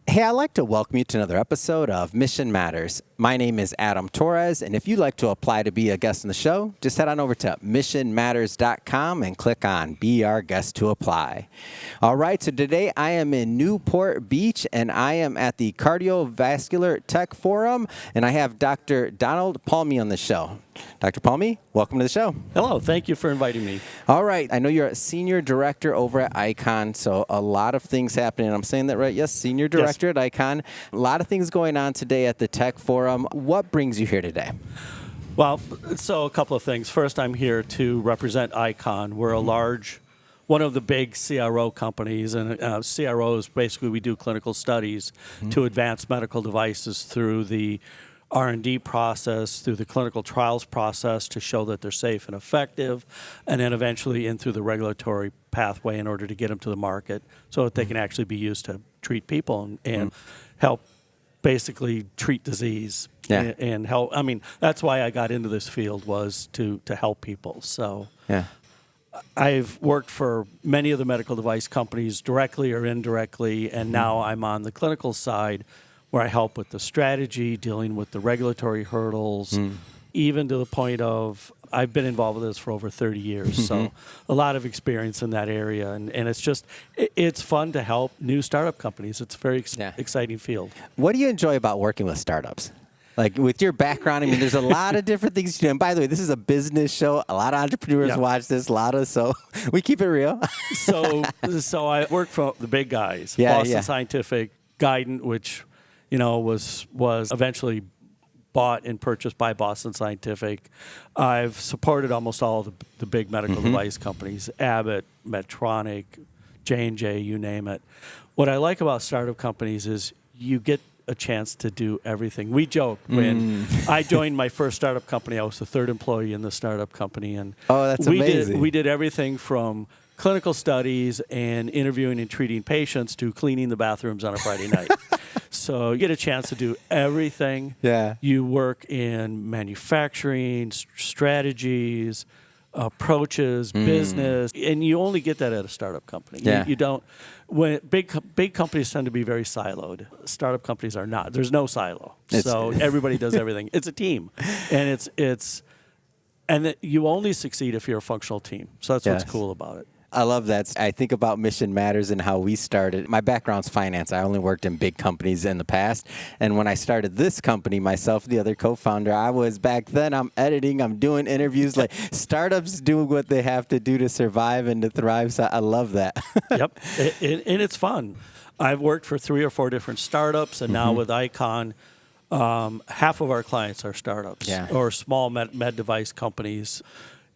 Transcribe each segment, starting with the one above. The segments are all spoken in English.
Hey, I'd like to welcome you to another episode of Mission Matters. My name is Adam Torres, and if you'd like to apply to be a guest on the show, just head on over to missionmatters.com and click on Be Our Guest to Apply. All right, so today I am in Newport Beach, and I am at the Cardiovascular Tech Forum, and I have Dr. Donald Palme on the show. Dr. Palme, welcome to the show. Hello, thank you for inviting me. All right, I know you're a senior director over at Icon, so a lot of things happening. I'm saying that right? Yes, senior director at Icon. A lot of things going on today at the Tech Forum. What brings you here today? Well, so a couple of things. First, I'm here to represent Icon. We're a one of the big CRO companies, and CROs, basically we do clinical studies to advance medical devices through the R&D process, through the clinical trials process to show that they're safe and effective, and then eventually in through the regulatory pathway in order to get them to the market so that they can actually be used to treat people and help basically treat disease and help. I mean, that's why I got into this field, was to help people. So I've worked for many of the medical device companies directly or indirectly, and now I'm on the clinical side where I help with the strategy, dealing with the regulatory hurdles, even to the point of I've been involved with this for over 30 years. So a lot of experience in that area. And it's fun to help new startup companies. It's a very exciting field. What do you enjoy about working with startups? Like with your background, I mean, there's a lot of different things you do. And by the way, this is a business show. A lot of entrepreneurs watch this, so we keep it real. So I work for the big guys, Boston Scientific, Guidant, which was eventually bought and purchased by Boston Scientific. I've supported almost all of the big medical device companies, Abbott, Medtronic, J&J, you name it. What I like about startup companies is you get a chance to do everything. We joke when I joined my first startup company, I was the third employee in the startup company. And that's amazing. We did everything from clinical studies and interviewing and treating patients to cleaning the bathrooms on a Friday night. So you get a chance to do everything. Yeah. You work in manufacturing, strategies, approaches, business, and you only get that at a startup company. Yeah. You don't. When big companies tend to be very siloed. Startup companies are not. There's no silo. So everybody does everything. It's a team, and and you only succeed if you're a functional team. So that's what's cool about it. I love that. I think about Mission Matters and how we started. My background's finance. I only worked in big companies in the past. And when I started this company, myself, the other co-founder, I was back then, I'm editing, I'm doing interviews, like startups doing what they have to do to survive and to thrive. So I love that. Yep. And it's fun. I've worked for 3 or 4 different startups, and now with Icon, half of our clients are startups or small med device companies.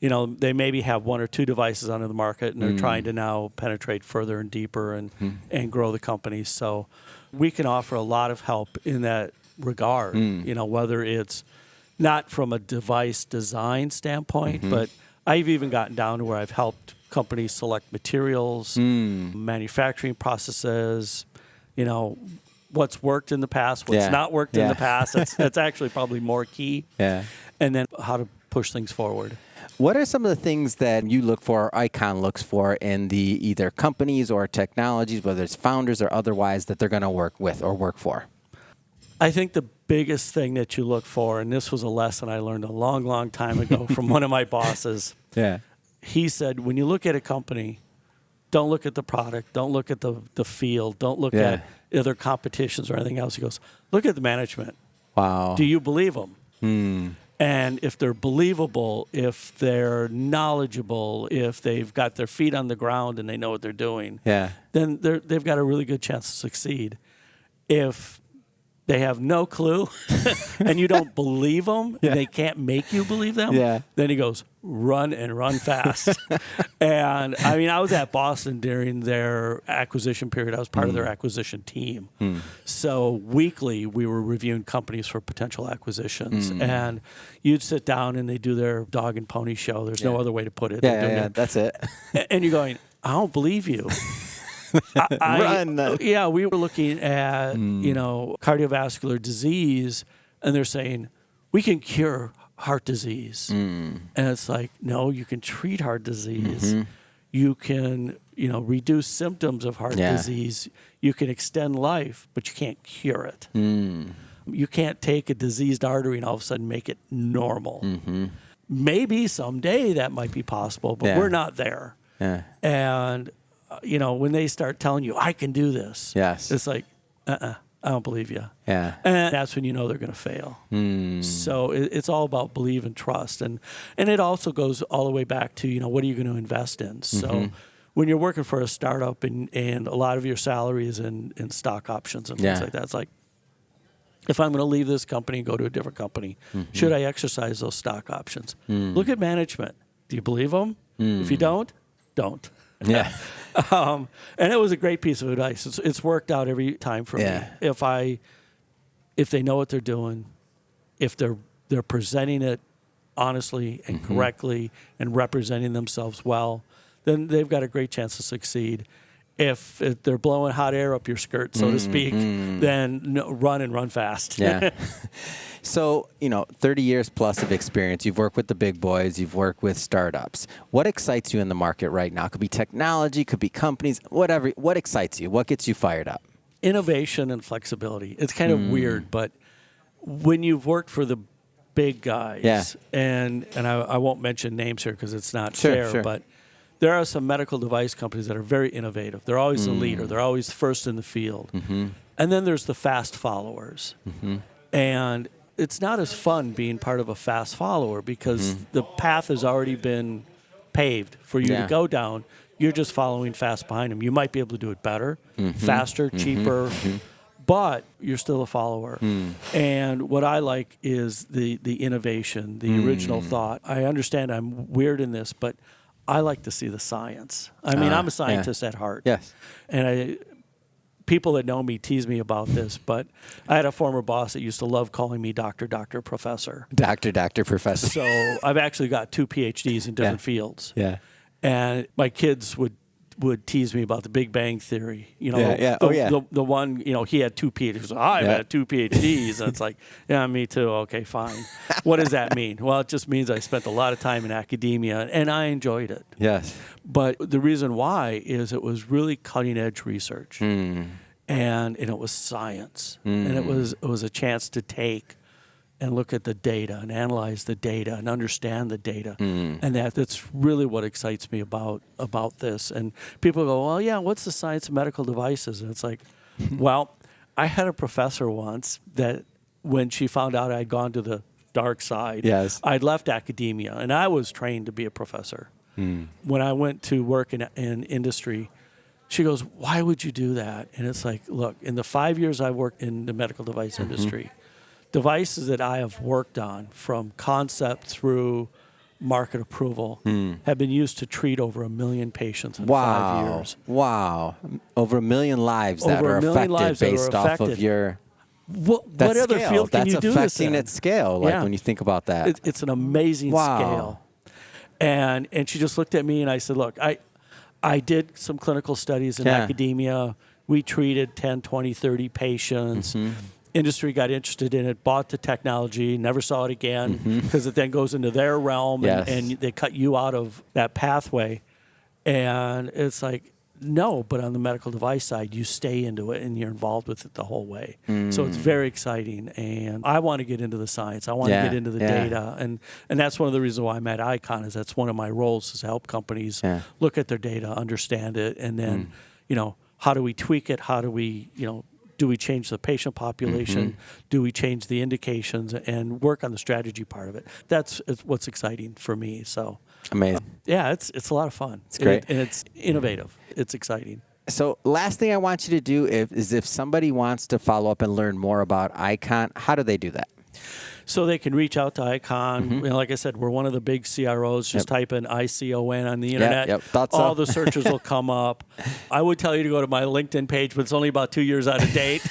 They maybe have 1 or 2 devices onto the market, and they're trying to now penetrate further and deeper and grow the company. So we can offer a lot of help in that regard, whether it's not from a device design standpoint, but I've even gotten down to where I've helped companies select materials, manufacturing processes, what's worked in the past, what's not worked in the past. That's actually probably more key. Yeah. And then how to push things forward. What are some of the things that you look for, or Icon looks for, in the either companies or technologies, whether it's founders or otherwise, that they're going to work with or work for? I think the biggest thing that you look for, and this was a lesson I learned a long, long time ago from one of my bosses. He said, when you look at a company, don't look at the product, don't look at the field, don't look at other competitions or anything else. He goes, look at the management. Wow. Do you believe them? And if they're believable, if they're knowledgeable, if they've got their feet on the ground and they know what they're doing, then they've got a really good chance to succeed. If they have no clue and you don't believe them, and they can't make you believe them, then he goes, run and run fast. And I mean, I was at Boston during their acquisition period. I was part of their acquisition team. So weekly, we were reviewing companies for potential acquisitions. And you'd sit down and they do their dog and pony show. There's no other way to put it. That's it. And you're going, I don't believe you. Run. Yeah, we were looking at, cardiovascular disease, and they're saying, we can cure heart disease. And it's like, no, you can treat heart disease. You can, reduce symptoms of heart disease. You can extend life, but you can't cure it. You can't take a diseased artery and all of a sudden make it normal. Maybe someday that might be possible, but we're not there. And, when they start telling you, I can do this, it's like, I don't believe you. And that's when you know they're going to fail. So it's all about believe and trust. And it also goes all the way back to, what are you going to invest in? So when you're working for a startup and a lot of your salary is in stock options and things like that, it's like, if I'm going to leave this company and go to a different company, should I exercise those stock options? Look at management. Do you believe them? If you don't. And it was a great piece of advice. It's worked out every time for me. If they know what they're doing, if they're presenting it honestly and correctly and representing themselves well, then they've got a great chance to succeed. If they're blowing hot air up your skirt, so to speak, then run fast. So, 30 years plus of experience. You've worked with the big boys. You've worked with startups. What excites you in the market right now? Could be technology, could be companies, whatever. What excites you? What gets you fired up? Innovation and flexibility. It's kind of weird, but when you've worked for the big guys, and I won't mention names here because it's not fair, but there are some medical device companies that are very innovative. They're always the leader. They're always first in the field. And then there's the fast followers. And it's not as fun being part of a fast follower because the path has already been paved for you to go down. You're just following fast behind them. You might be able to do it better, faster, cheaper, but you're still a follower. And what I like is the innovation, the original thought. I understand I'm weird in this, but I like to see the science. I mean, I'm a scientist at heart. And people that know me tease me about this, but I had a former boss that used to love calling me Doctor, Professor. Doctor, Professor. So I've actually got 2 PhDs in different fields. And my kids would tease me about the Big Bang Theory. The one, he had 2 PhDs. I've had 2 PhDs. And it's like, yeah, me too. Okay, fine. What does that mean? Well, it just means I spent a lot of time in academia, and I enjoyed it. But the reason why is it was really cutting-edge research. And it was science. And it was a chance to take and look at the data and analyze the data and understand the data. And that's really what excites me about this. And people go, well, yeah, what's the science of medical devices? And it's like, well, I had a professor once that when she found out I'd gone to the dark side, I'd left academia, and I was trained to be a professor. When I went to work in industry, she goes, why would you do that? And it's like, look, in the 5 years I worked in the medical device industry, devices that I have worked on from concept through market approval have been used to treat over 1 million patients in 5 years. Wow. Over 1 million lives that are affected based off of your... What other field can you do this in? That's affecting at scale, when you think about that. It's an amazing scale. And she just looked at me and I said, look, I did some clinical studies in academia. We treated 10, 20, 30 patients. Industry got interested in it, bought the technology, never saw it again because it then goes into their realm and they cut you out of that pathway. And it's like, no, but on the medical device side, you stay into it and you're involved with it the whole way. So it's very exciting. And I want to get into the science. I want to get into the data. And that's one of the reasons why I'm at ICON is that's one of my roles is to help companies look at their data, understand it, and then, how do we tweak it? How do we, do we change the patient population? Do we change the indications and work on the strategy part of it? That's what's exciting for me. So amazing. It's a lot of fun. It's great. And it's innovative. It's exciting. So last thing I want you to do is if somebody wants to follow up and learn more about ICON, how do they do that? So they can reach out to ICON. Like I said, we're one of the big CROs. Just type in ICON on the internet. All the searches will come up. I would tell you to go to my LinkedIn page, but it's only about 2 years out of date.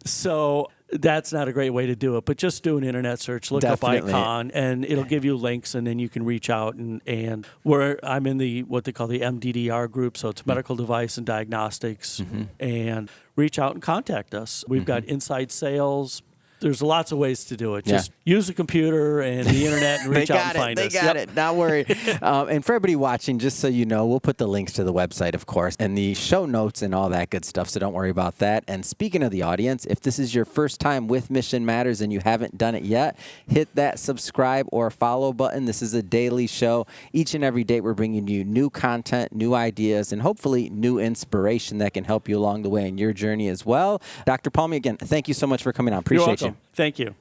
So that's not a great way to do it. But just do an internet search, look up ICON, and it'll give you links, and then you can reach out. And I'm in what they call the MDDR group, so it's medical device and diagnostics, and reach out and contact us. We've got inside sales. There's lots of ways to do it. Yeah. Just use the computer and the internet and reach out and find us. They got it. Not worried. And for everybody watching, just so you know, we'll put the links to the website, of course, and the show notes and all that good stuff, so don't worry about that. And speaking of the audience, if this is your first time with Mission Matters and you haven't done it yet, hit that subscribe or follow button. This is a daily show. Each and every day we're bringing you new content, new ideas, and hopefully new inspiration that can help you along the way in your journey as well. Dr. Palme, again, thank you so much for coming on. Appreciate you. Thank you.